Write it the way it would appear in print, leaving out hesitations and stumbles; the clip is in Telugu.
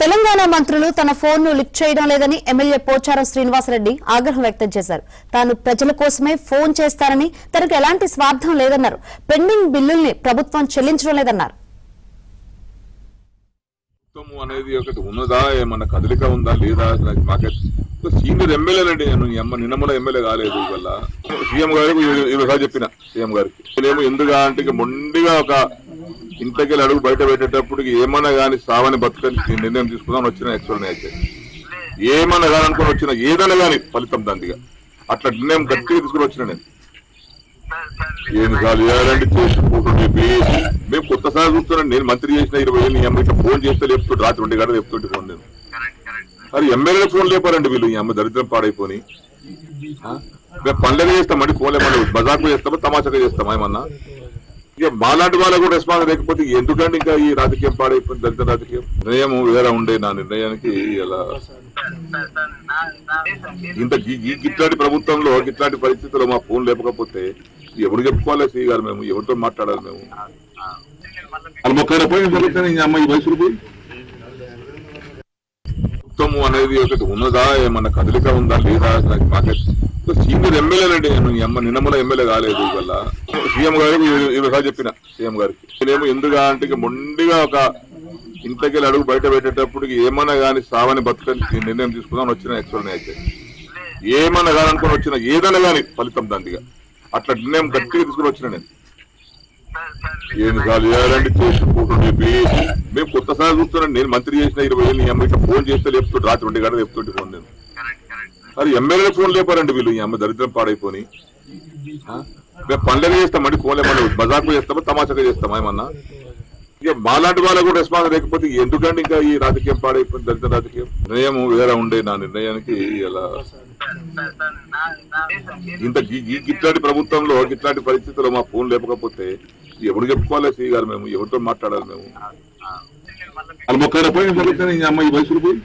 తెలంగాణ మంత్రులు తన ఫోన్ ను లిఫ్ట్ చేయడం లేదని ఎమ్మెల్యే పోచారం శ్రీనివాసరెడ్డి ఆగ్రహం వ్యక్తం చేశారు. తాను ప్రజల కోసమే ఫోన్ చేస్తానని, తనకు ఎలాంటి స్వార్థం లేదన్నారు. పెండింగ్ బిల్లుల్ని ప్రభుత్వం చెల్లించడం లేదన్నారు. అనేది ఒకటి ఉన్నదా, ఏమన్నా కదలిక ఉందా లేదా, మాకే సీనియర్ ఎమ్మెల్యేనండి. నేను నిన్నమల ఎమ్మెల్యే కాలేదు. వల్ల సీఎం గారికి ఈరోజు చెప్పిన సీఎం గారికి ఏమో ఎందుగా అంటే మొండిగా ఒక ఇంతకెళ్ళి అడుగు బయట పెట్టేటప్పుడు ఏమన్నా కానీ సావని బతుకని నిర్ణయం తీసుకుందాం వచ్చిన యాక్చువల్ అయితే ఏమన్నా కానీ అనుకుని వచ్చిన ఏదైనా కానీ ఫలితం దాంతిగా అట్లా నిర్ణయం గట్టిగా తీసుకుని వచ్చిన నేను ఎన్నిసార్లు చేయాలంటే చేసి ఫోటో చెప్పి మేము కొత్తసారి చూస్తున్నాను. నేను మంత్రి చేసిన 20 ఏళ్ళు ఈ అమ్మ ఇట్లా ఫోన్ చేస్తే లేపుతుంటే రాత్రి 2 గంటలు చెప్తుంటే ఫోన్ నేను అది ఎమ్మెల్యే ఫోన్ లేపారండి వీళ్ళు. ఈ అమ్మ దరిద్రం పాడైపోయి మేము పనులుగా చేస్తామండి. ఫోన్ ఏమన్నా బజార్కు చేస్తామా, తమాషాగా చేస్తామా ఏమన్నా. ఇక మాలాంటి వాళ్ళకు కూడా రెస్పాన్స్ లేకపోతే ఎందుకంటే ఇంకా ఈ రాజకీయం పాడైపోయింది, దళిత రాజకీయం. నిర్ణయం వేరే ఉండే. నా నిర్ణయానికి ఇలా ఇంత ఇట్లాంటి ప్రభుత్వంలో ఇట్లాంటి పరిస్థితుల్లో మా ఫోన్ లేకపోతే ఎవరు చెప్పుకోవాలి శ్రీ గారు, మేము ఎవరితో మాట్లాడాలి, మేము అది మొక్కైనా పోయి అమ్మాయి వయసులు పోయి ప్రభుత్వం అనేది ఒకటి ఉన్నదా, ఏమన్నా కదలిక ఉందా లేదా, మాకే సీనియర్ ఎమ్మెల్యేనండి. నేను నిన్నమల ఎమ్మెల్యే కాలేదు. వల్ల సీఎం గారికి ఈరోజు చెప్పిన సీఎం గారికి ఏమో ఎందుగా అంటే మొండిగా ఒక ఇంతకెళ్ళి అడుగు బయట పెట్టేటప్పుడు ఏమన్నా కానీ సావని బతుకని నిర్ణయం తీసుకుందాం వచ్చిన యాక్చువల్ అయితే ఏమన్నా కానీ అనుకుని వచ్చిన ఏదైనా కానీ ఫలితం దాంతిగా అట్లా నిర్ణయం గట్టిగా తీసుకుని వచ్చిన నేను ఎన్నిసార్లు చేయాలంటే చేసి ఫోటో చెప్పి మేము కొత్తసారి చూస్తున్నాను. నేను మంత్రి చేసిన 20 ఏళ్ళు ఈ అమ్మ ఇట్లా ఫోన్ చేస్తే లేపుతుంటే రాత్రి 2 గంటలు చెప్తుంటే ఫోన్ నేను అది ఎమ్మెల్యే ఫోన్ లేపారండి వీళ్ళు. ఈ అమ్మ దరిద్రం పాడైపోయి మేము పనులుగా చేస్తామండి. ఫోన్ ఏమన్నా బజార్కు చేస్తామా, తమాషాగా చేస్తామా ఏమన్నా. ఇక మాలాంటి వాళ్ళకు కూడా రెస్పాన్స్ లేకపోతే ఎందుకంటే ఇంకా ఈ రాజకీయం పాడైపోయింది, దళిత రాజకీయం. నిర్ణయం వేరే ఉండే. నా నిర్ణయానికి ఇలా ఇంత ఇట్లాంటి ప్రభుత్వంలో ఇట్లాంటి పరిస్థితుల్లో మా ఫోన్ లేకపోతే ఎవరు చెప్పుకోవాలి శ్రీ గారు, మేము ఎవరితో మాట్లాడాలి, మేము అది మొక్కైనా పోయి అమ్మాయి వయసులు పోయి